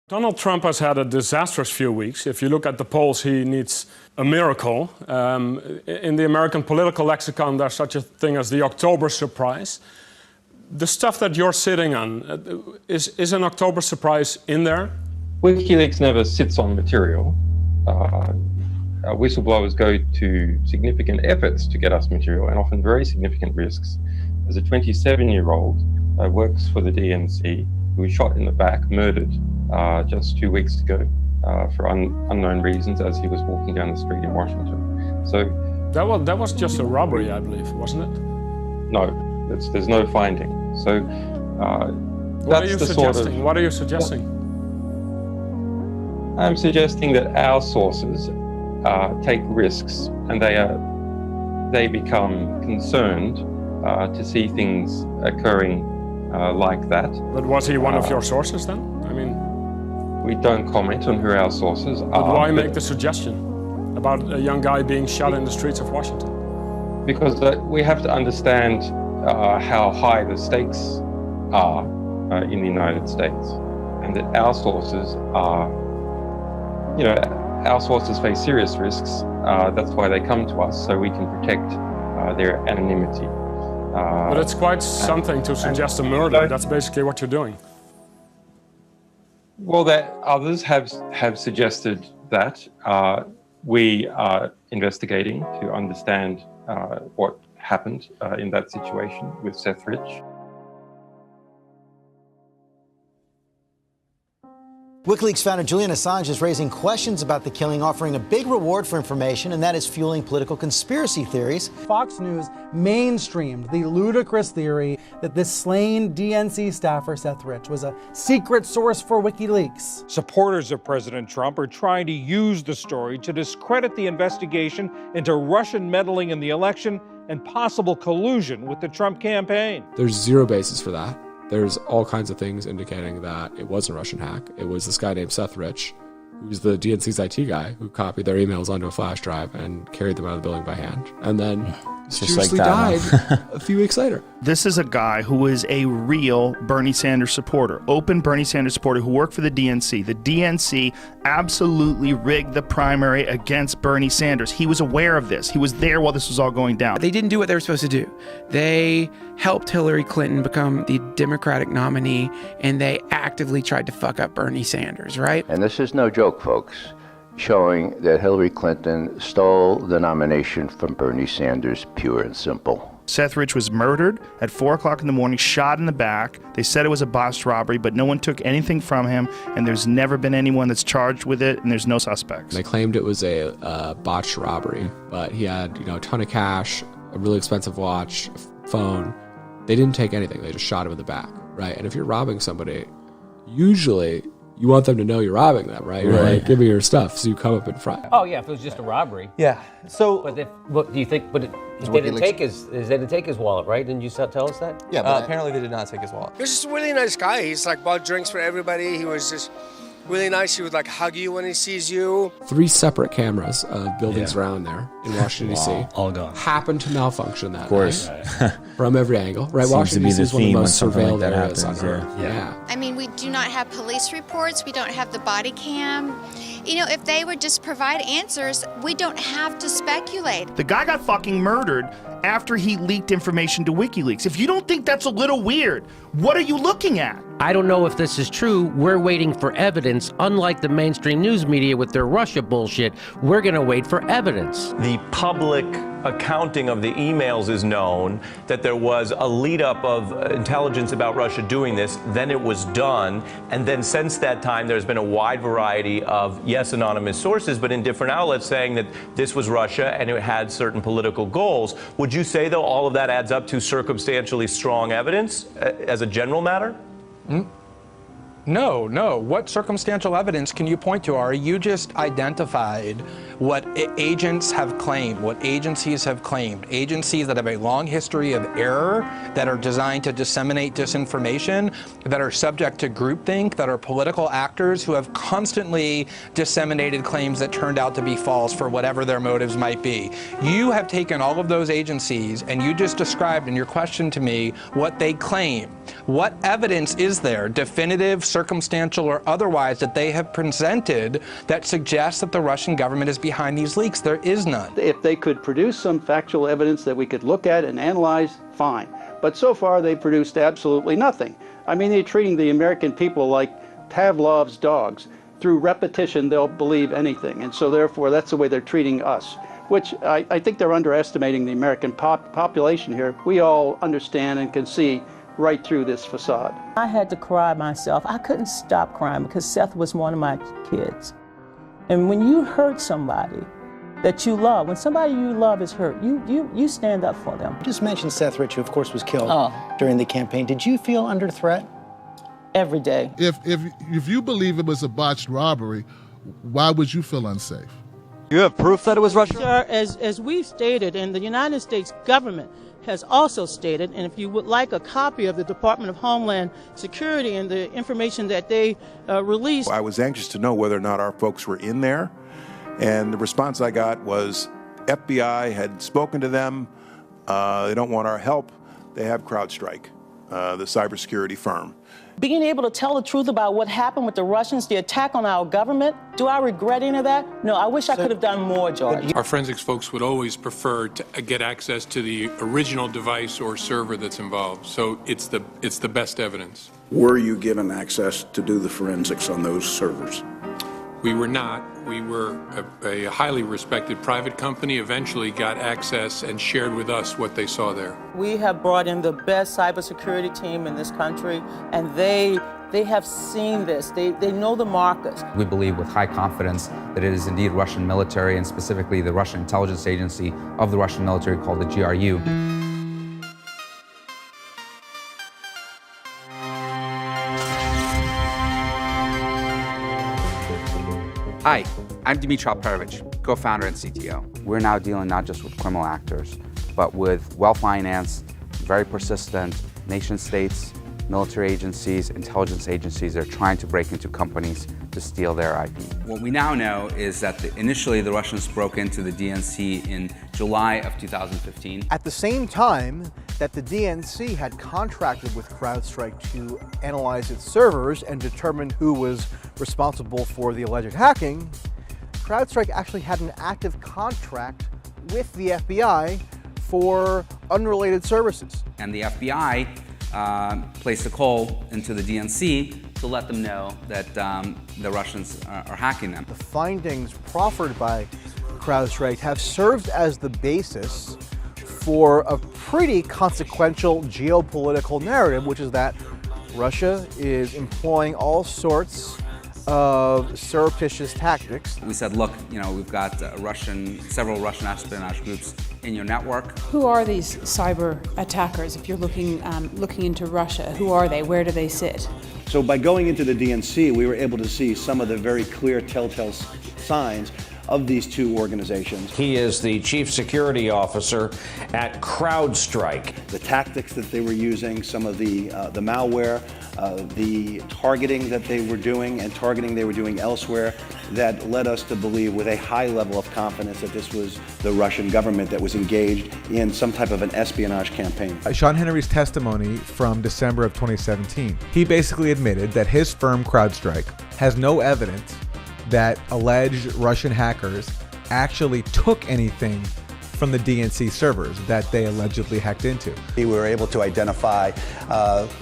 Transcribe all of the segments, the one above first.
Donald Trump has had a disastrous few weeks. If you look at the polls, he needs a miracle. In the American political lexicon, there's such a thing as the October surprise. The stuff that you're sitting on, is an October surprise in there? WikiLeaks never sits on material. Whistleblowers go to significant efforts to get us material and often very significant risks. As a 27-year-old works for the DNC, who was shot in the back, murdered just 2 weeks ago for unknown reasons as he was walking down the street in Washington. So that was just a robbery, I believe, wasn't it? No, there's no finding. So that's the sort of... What are you suggesting? I'm suggesting that our sources take risks, and they become concerned to see things occurring like that. But was he one of your sources then? I mean, we don't comment on who our sources are. But why make the suggestion about a young guy being shot in the streets of Washington? Because we have to understand how high the stakes are in the United States, and that our sources are, our sources face serious risks. That's why they come to us, so we can protect their anonymity. But it's quite something to suggest a murder. That's basically what you're doing. Well, that others have suggested that. We are investigating to understand what happened in that situation with Seth Rich. WikiLeaks founder Julian Assange is raising questions about the killing, offering a big reward for information, and that is fueling political conspiracy theories. Fox News mainstreamed the ludicrous theory that this slain DNC staffer, Seth Rich, was a secret source for WikiLeaks. Supporters of President Trump are trying to use the story to discredit the investigation into Russian meddling in the election and possible collusion with the Trump campaign. There's zero basis for that. There's all kinds of things indicating that it wasn't a Russian hack. It was this guy named Seth Rich, who's the DNC's IT guy, who copied their emails onto a flash drive and carried them out of the building by hand. And then mysteriously died a few weeks later. This is a guy who is a real Bernie Sanders supporter, open Bernie Sanders supporter who worked for the DNC. The DNC absolutely rigged the primary against Bernie Sanders. He was aware of this. He was there while this was all going down. They didn't do what they were supposed to do. They helped Hillary Clinton become the Democratic nominee, and they actively tried to fuck up Bernie Sanders, right? And this is no joke, folks, showing that Hillary Clinton stole the nomination from Bernie Sanders, pure and simple. Seth Rich was murdered at 4 o'clock in the morning, shot in the back. They said it was a botched robbery, but no one took anything from him, and there's never been anyone that's charged with it, and there's no suspects. They claimed it was a botched robbery, but he had a ton of cash, a really expensive watch, a phone. They didn't take anything. They just shot him in the back, right? And if you're robbing somebody, usually you want them to know you're robbing them, right? You're like, give me your stuff, so you come up in front. Oh yeah, if it was just a robbery. Yeah. So, but what do you think? But they didn't take his wallet, right? Didn't you tell us that? Yeah, but apparently they did not take his wallet. He was just a really nice guy. He's like bought drinks for everybody. He was just really nice. He would like hug you when he sees you. 3 separate cameras of buildings around there in Washington, D.C. All gone. Happened to malfunction that Of course. night. From every angle, right? Seems Washington, to be D.C. is one of the theme most when something surveilled like that areas on happens, Earth. Yeah. I mean, we do not have police reports. We don't have the body cam. If they would just provide answers, we don't have to speculate. The guy got fucking murdered after he leaked information to WikiLeaks. If you don't think that's a little weird, what are you looking at? I don't know if this is true. We're waiting for evidence. Unlike the mainstream news media with their Russia bullshit, we're going to wait for evidence. The public accounting of the emails is known, that there was a lead up of intelligence about Russia doing this, then it was done, and then since that time there's been a wide variety of, yes, anonymous sources, but in different outlets saying that this was Russia and it had certain political goals. Would you say, though, all of that adds up to circumstantially strong evidence as a general matter? No. What circumstantial evidence can you point to, Ari? You just identified what agents have claimed, what agencies have claimed. Agencies that have a long history of error, that are designed to disseminate disinformation, that are subject to groupthink, that are political actors who have constantly disseminated claims that turned out to be false for whatever their motives might be. You have taken all of those agencies and you just described in your question to me what they claim. What evidence is there, definitive, circumstantial or otherwise, that they have presented that suggests that the Russian government is behind these leaks. There is none. If they could produce some factual evidence that we could look at and analyze, fine. But so far, they produced absolutely nothing. I mean, they're treating the American people like Pavlov's dogs. Through repetition, they'll believe anything. And so therefore, that's the way they're treating us, which I think they're underestimating the American population here. We all understand and can see right through this facade. I had to cry myself. I couldn't stop crying because Seth was one of my kids. And when you hurt somebody that you love, when somebody you love is hurt, you stand up for them. You just mentioned Seth Rich, who of course was killed during the campaign. Did you feel under threat? Every day. If you believe it was a botched robbery, why would you feel unsafe? You have proof that it was Russian? Sir, as we've stated, and the United States government has also stated, and if you would like a copy of the Department of Homeland Security and the information that they released. I was anxious to know whether or not our folks were in there, and the response I got was FBI had spoken to them. They don't want our help. They have CrowdStrike, the cybersecurity firm. Being able to tell the truth about what happened with the Russians, the attack on our government, do I regret any of that? No, I wish I could have done more, George. Our forensics folks would always prefer to get access to the original device or server that's involved, so it's the best evidence. Were you given access to do the forensics on those servers? We were not. We were a highly respected private company, eventually got access and shared with us what they saw there. We have brought in the best cybersecurity team in this country, and they have seen this. They know the markers. We believe with high confidence that it is indeed Russian military, and specifically the Russian intelligence agency of the Russian military called the GRU. Hi, I'm Dmitry Alperovich, co-founder and CTO. We're now dealing not just with criminal actors, but with well-financed, very persistent nation-states, military agencies, intelligence agencies that are trying to break into companies to steal their IP. What we now know is that initially the Russians broke into the DNC in July of 2015. At the same time that the DNC had contracted with CrowdStrike to analyze its servers and determine who was responsible for the alleged hacking, CrowdStrike actually had an active contract with the FBI for unrelated services. And the FBI placed a call into the DNC to let them know that the Russians are hacking them. The findings proffered by CrowdStrike have served as the basis for a pretty consequential geopolitical narrative, which is that Russia is employing all sorts of surreptitious tactics. We said, look, we've got several Russian espionage groups in your network. Who are these cyber attackers? If you're looking into Russia, who are they? Where do they sit? So by going into the DNC, we were able to see some of the very clear telltale signs of these two organizations. He is the chief security officer at CrowdStrike. The tactics that they were using, some of the malware, the targeting that they were doing and targeting they were doing elsewhere, that led us to believe with a high level of confidence that this was the Russian government that was engaged in some type of an espionage campaign. Sean Henry's testimony from December of 2017, he basically admitted that his firm CrowdStrike has no evidence that alleged Russian hackers actually took anything from the DNC servers that they allegedly hacked into. We were able to identify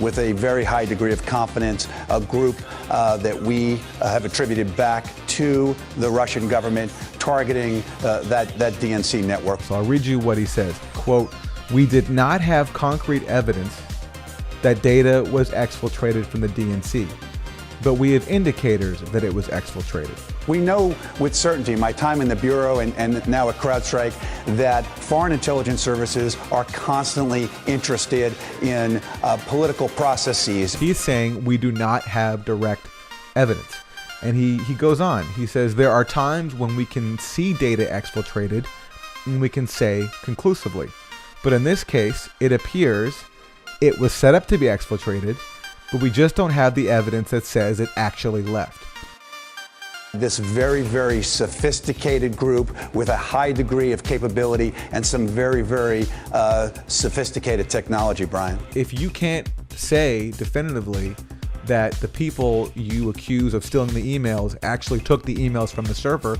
with a very high degree of confidence a group that we have attributed back to the Russian government targeting that DNC network. So I'll read you what he says. Quote, "We did not have concrete evidence that data was exfiltrated from the DNC. But we have indicators that it was exfiltrated." We know with certainty, my time in the Bureau and now at CrowdStrike, that foreign intelligence services are constantly interested in political processes. He's saying we do not have direct evidence. And he goes on. He says there are times when we can see data exfiltrated and we can say conclusively. But in this case, it appears it was set up to be exfiltrated, but we just don't have the evidence that says it actually left. This very, very sophisticated group with a high degree of capability and some very, very sophisticated technology, Brian. If you can't say definitively that the people you accuse of stealing the emails actually took the emails from the server,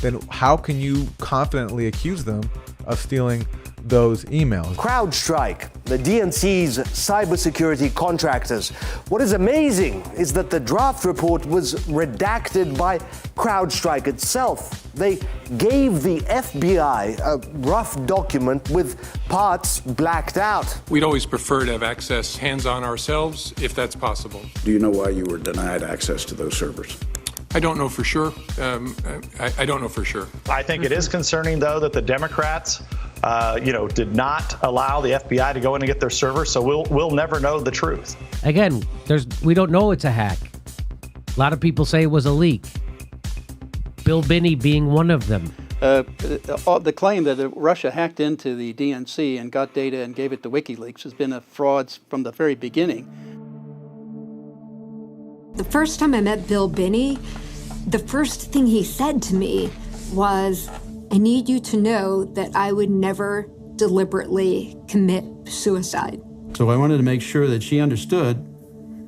then how can you confidently accuse them of stealing those emails? CrowdStrike, the DNC's cybersecurity contractors. What is amazing is that the draft report was redacted by CrowdStrike itself. They gave the FBI a rough document with parts blacked out. We'd always prefer to have access hands-on ourselves, if that's possible. Do you know why you were denied access to those servers? I don't know for sure. I don't know for sure. I think it is concerning, though, that the Democrats, did not allow the FBI to go in and get their servers. So we'll never know the truth. Again, we don't know it's a hack. A lot of people say it was a leak. Bill Binney being one of them. The claim that Russia hacked into the DNC and got data and gave it to WikiLeaks has been a fraud from the very beginning. The first time I met Bill Binney, the first thing he said to me was, I need you to know that I would never deliberately commit suicide. So I wanted to make sure that she understood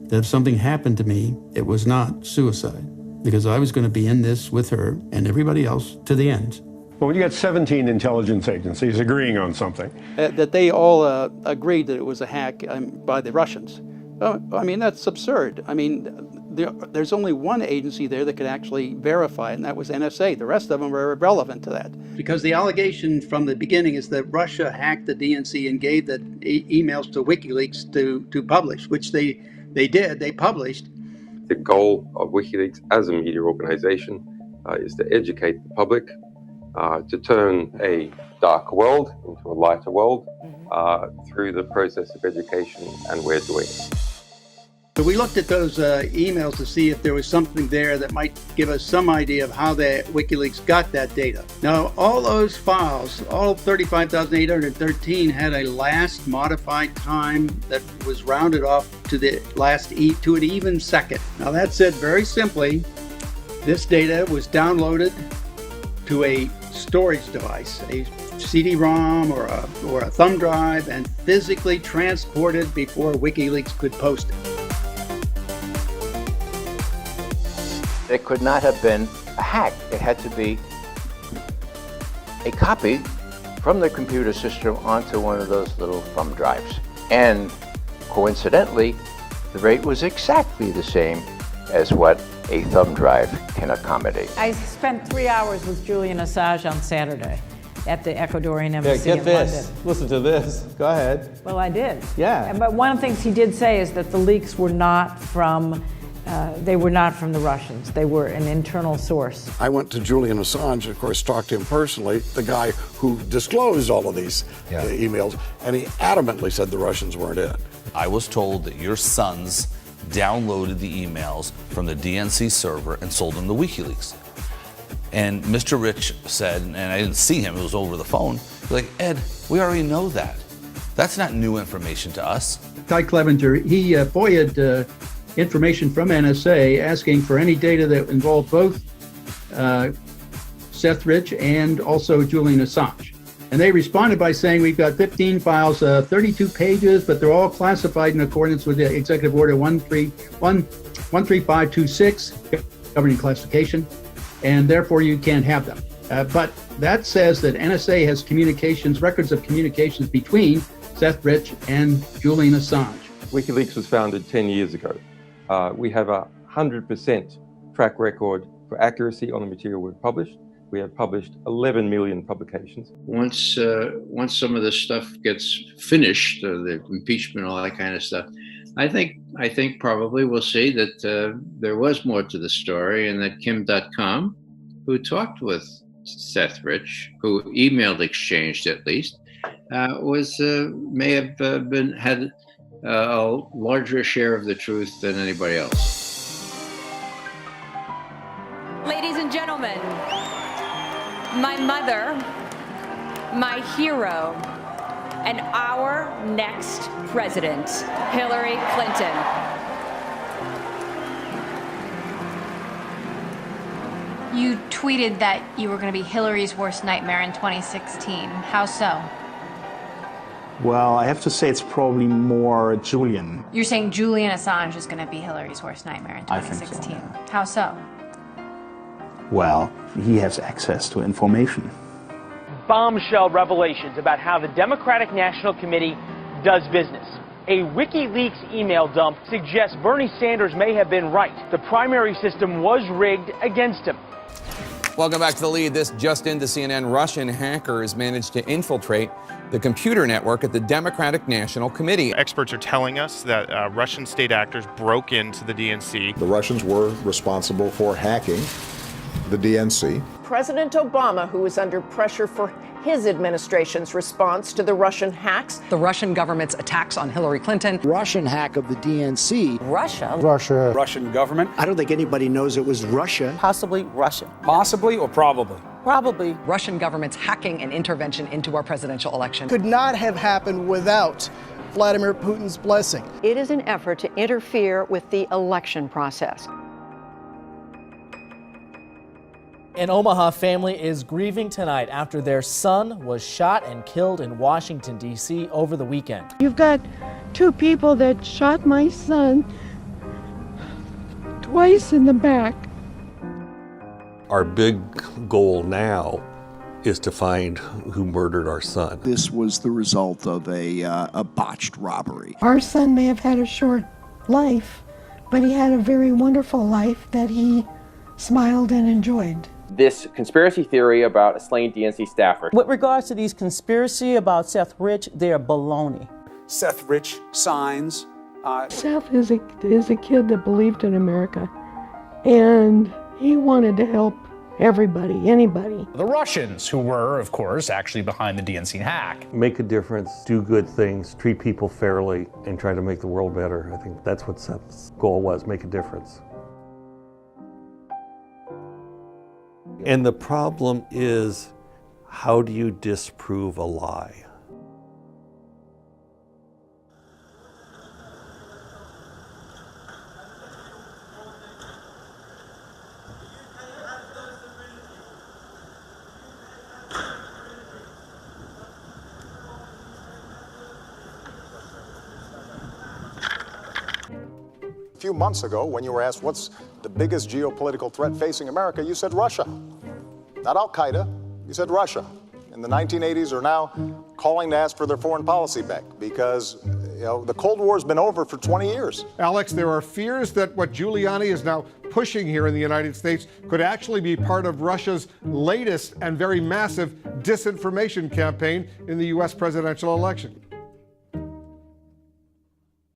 that if something happened to me, it was not suicide, because I was going to be in this with her and everybody else to the end. Well, when you got 17 intelligence agencies agreeing on something. That they all agreed that it was a hack by the Russians. I mean, that's absurd. I mean, there's only one agency there that could actually verify it, and that was NSA. The rest of them were irrelevant to that. Because the allegation from the beginning is that Russia hacked the DNC and gave the emails to WikiLeaks to publish, which they did. They published. The goal of WikiLeaks as a media organization is to educate the public, to turn a dark world into a lighter world through the process of education, and we're doing it. So we looked at those emails to see if there was something there that might give us some idea of how WikiLeaks got that data. Now, all those files, all 35,813, had a last modified time that was rounded off to the to an even second. Now, that said very simply, this data was downloaded to a storage device, a CD-ROM or a thumb drive, and physically transported before WikiLeaks could post it. It could not have been a hack. It had to be a copy from the computer system onto one of those little thumb drives. And coincidentally, the rate was exactly the same as what a thumb drive can accommodate. I spent 3 hours with Julian Assange on Saturday at the Ecuadorian embassy in London. Listen to this. Go ahead. Well, I did. Yeah. But one of the things he did say is that the leaks were not from the Russians. They were an internal source. I went to Julian Assange, of course, talked to him personally, the guy who disclosed all of these emails, and he adamantly said the Russians weren't in. I was told that your sons downloaded the emails from the DNC server and sold them to WikiLeaks. And Mr. Rich said, and I didn't see him, it was over the phone, like, Ed, we already know that. That's not new information to us. Ty Clevenger, he FOIA'd information from NSA asking for any data that involved both Seth Rich and also Julian Assange. And they responded by saying, we've got 15 files, 32 pages, but they're all classified in accordance with the Executive Order 13526, governing classification, and therefore you can't have them. But that says that NSA has records of communications between Seth Rich and Julian Assange. WikiLeaks was founded 10 years ago. We have a 100% track record for accuracy on the material we've published. We have published 11 million publications. Once some of this stuff gets finished, the impeachment, all that kind of stuff, I think probably we'll see that there was more to the story, and that Kim.com, who talked with Seth Rich, who emailed exchanged at least, may have had a larger share of the truth than anybody else. Ladies and gentlemen, my mother, my hero, and our next president, Hillary Clinton. You tweeted that you were going to be Hillary's worst nightmare in 2016. How so? Well, I have to say it's probably more Julian. You're saying Julian Assange is going to be Hillary's worst nightmare in 2016. I think so, yeah. How so? Well, he has access to information. Bombshell revelations about how the Democratic National Committee does business. A WikiLeaks email dump suggests Bernie Sanders may have been right. The primary system was rigged against him. Welcome back to The Lead. This just into CNN. Russian hackers managed to infiltrate the computer network at the Democratic National Committee. Experts are telling us that Russian state actors broke into the DNC. The Russians were responsible for hacking the DNC. President Obama, who is under pressure for his administration's response to the Russian hacks. The Russian government's attacks on Hillary Clinton. Russian hack of the DNC. Russia. Russian government. I don't think anybody knows it was Russia. Possibly Russia. Possibly or probably? Probably. Russian government's hacking and intervention into our presidential election. Could not have happened without Vladimir Putin's blessing. It is an effort to interfere with the election process. An Omaha family is grieving tonight after their son was shot and killed in Washington, D.C. over the weekend. You've got two people that shot my son twice in the back. Our big goal now is to find who murdered our son. This was the result of a botched robbery. Our son may have had a short life, but he had a very wonderful life that he smiled and enjoyed. This conspiracy theory about a slain DNC staffer. With regards to these conspiracy about Seth Rich, they are baloney. Seth Rich signs. Seth is a kid that believed in America, and he wanted to help everybody, anybody. The Russians, who were, of course, actually behind the DNC hack. Make a difference, do good things, treat people fairly, and try to make the world better. I think that's what Seth's goal was, make a difference. And the problem is, how do you disprove a lie? A few months ago, when you were asked what's the biggest geopolitical threat facing America, you said Russia. Not Al-Qaeda, you said Russia. In the 1980s are now calling to ask for their foreign policy back because the Cold War's been over for 20 years. Alex, there are fears that what Giuliani is now pushing here in the United States could actually be part of Russia's latest and very massive disinformation campaign in the U.S. presidential election.